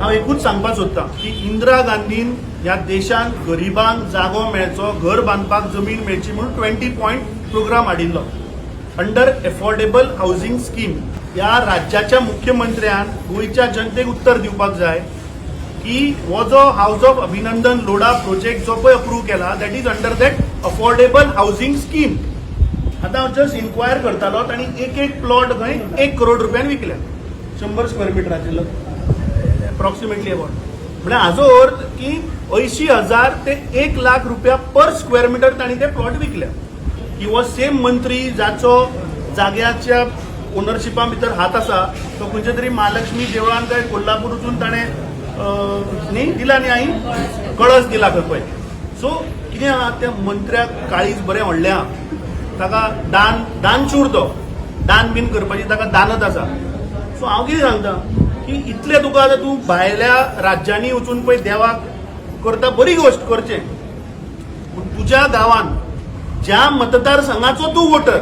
हांव एकूच सांगपाक सोदतां की इंदिरा गांधीन ह्या देशान गरिबांक जागो मेळचो, घर बांदपाक जमीन मेळची म्हणून 20 पॉयंट प्रोग्राम हाडिल्लो. अंडर एफोर्डेबल हाऊसिंग स्कीम ह्या राज्याच्या मुख्यमंत्र्यान गोंयच्या जनतेक उत्तर दिवपाक जाय की हो जो हाऊस ऑफ अभिनंदन लोढा प्रोजेक्ट जो पळय अप्रूव्ह केला that is under that affordable housing scheme. आतां हांव जस्ट इन्क्वायर करतालो तांणी एक प्लॉट खंय 1 करोड रुपयान विकल्या 100 स्क्वेअर मिटराचेर अप्रॉक्सिमेटली अबाउट. म्हणजे हाजो अर्थ की 80,000 ते 1 लाख रुपया पर स्क्वेअर मिटर तांणी ते प्लॉट विकल्या. की हो सेम मंत्री जाचो जाग्याच्या ओनरशिपा भितर हात आसा तो खंयच्या तरी महालक्ष्मी देवळान काय कोल्हापूर वचून ताणें न्ही दिला न्ही हांवें कळस दिला खंय पळय. सो कितें आहा त्या मंत्र्याक काळीज बरें व्हडलें आहा, ताका दानशूर तो दान बीन करपाची ताका दानत आसा. सो हांव कितें सांगता की इतलें तुका आतां तूं भायल्या राज्यांनी वचून पळय देवाक करता बरी गोश्ट करचें, पूण तुज्या गांवांत ज्या मतदारसंघाचो तूं वोटर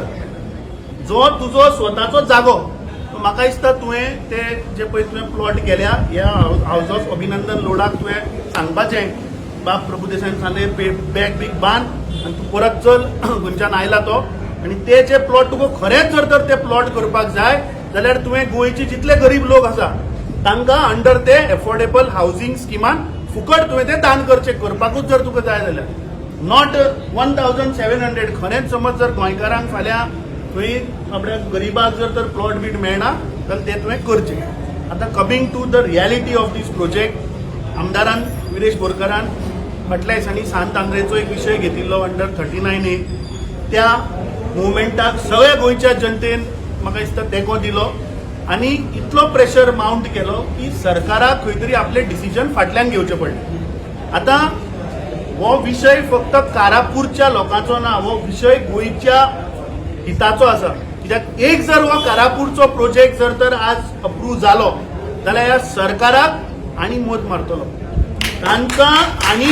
जो तुजो स्वताचो जागो म्हाका दिसता तुवें ते जे पळय तुवें प्लॉट केल्या ह्या हाऊस ऑफ अभिनंदन लोढाक तुवें सांगपाचें बाब प्रभुदेसायन सांगलें बॅग बीग बांद आनी तूं परत चल खंयच्यान आयला तो. आनी ते जे प्लॉट तुका खरेंच जर तर ते प्लॉट करपाक जाय जाल्यार तुवें गोंयचे जितले गरीब लोक आसा तांकां अंडर ते एफोर्डेबल हाऊसिंग स्किमान फुकट तुवें ते दान करपाकूच जर तुका जाय जाल्यार नॉट 1,700. खरेंच समज जर गोंयकारांक फाल्यां थंय आपल्या गरीबाक जर तर प्लॉट बीट मेळना जाल्यार ते तुवें करचें. आतां coming to the reality of this project, आमदारान विरेश बोरकारान फाटल्या दिसांनी सांत आंद्रेचो एक विशय घेतिल्लो अंडर 39A. त्या मुवमेंटाक सगळ्या गोंयच्या जनतेन म्हाका दिसता तेंको दिलो आनी इतलो प्रेशर माउंट केलो की सरकाराक खंय तरी आपले डिसिजन फाटल्यान घेवचें पडलें. आतां हो विशय फक्त कारापूरच्या लोकांचो ना, हो विशय गोंयच्या हिताचो आसा. कित्याक एक जर हो कारापूरचो प्रोजेक्ट जर तर आज अप्रूव्ह जालो जाल्यार ह्या सरकाराक आनी मत मारतलो. तांकां आनी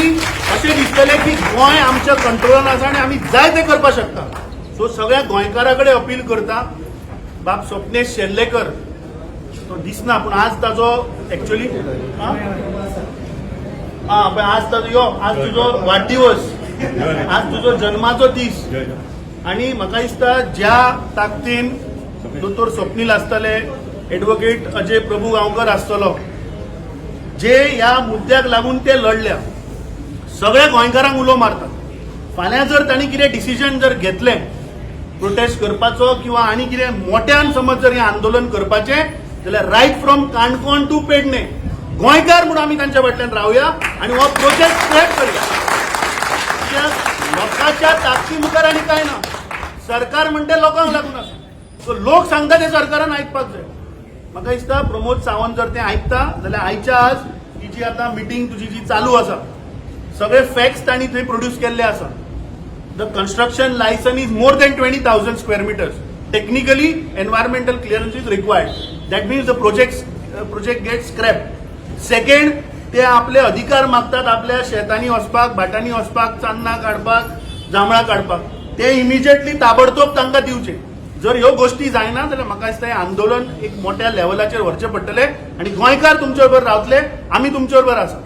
अशें दिसतलें की गोंय आमच्या कंट्रोलान आसा आनी आमी जाय तें करपाक शकता. सो सगळ्या गोंयकारां कडेन अपील करता, बाब स्वप्नेश शेल्लेकर तो दिसना पूण आज ताजो एक्चुअली आज ताजो आज तुजो वाडदिवस, आज तुजो जन्माचो दीस. आनी म्हाका दिसता ज्या ताकदीन दोतोर स्वप्नील आसतले, एडवोकेट अजय प्रभू गांवकर आसतलो, जे ह्या मुद्द्याक लागून ते लढल्या, सगळ्या गोंयकारांक उलो मारतात. फाल्यां जर तांणी कितें डिसिजन जर घेतलें प्रोटेस्ट करपाचो किंवा आनी कितें मोठ्यान समज जर हें आंदोलन करपाचें जाल्यार right from Canacona to Pernem गोंयकार म्हणून आमी तांच्या फाटल्यान रावया आनी हो प्रोजेक्ट स्क्रॅप करया. लोकांच्या ताकदी मुखार आनी कांय ना. सरकार म्हणटा लोकांक लागून आसा. सो लोक सांगता ते सरकारान आयकपाक जाय. म्हाका दिसता प्रमोद सावंत जर ते आयकता जाल्यार आयच्या आज ही जी आतां मिटींग तुजी जी चालू आसा सगळे फॅक्ट्स तांणी थंय प्रोड्यूस केल्ले आसा. The construction licence is more than 20,000 square metres. Technically environmental clearance is required. That means the project get scrap. Second, ते आपले अधिकार मागतात आपल्या शेतांनी वचपाक, भाटांनी वचपाक, चान्नां काडपाक, जांबळां काडपाक. ते इमिजिएटली ताबडतोब तांकां दिवचे. जर ह्यो गोष्टी जायना जाल्यार म्हाका दिसता हें आंदोलन एक मोठ्या लेवलाचेर व्हरचें पडटलें आनी गोंयकार तुमचे बरोबर रावतले, आमी तुमचे बरोबर आसा.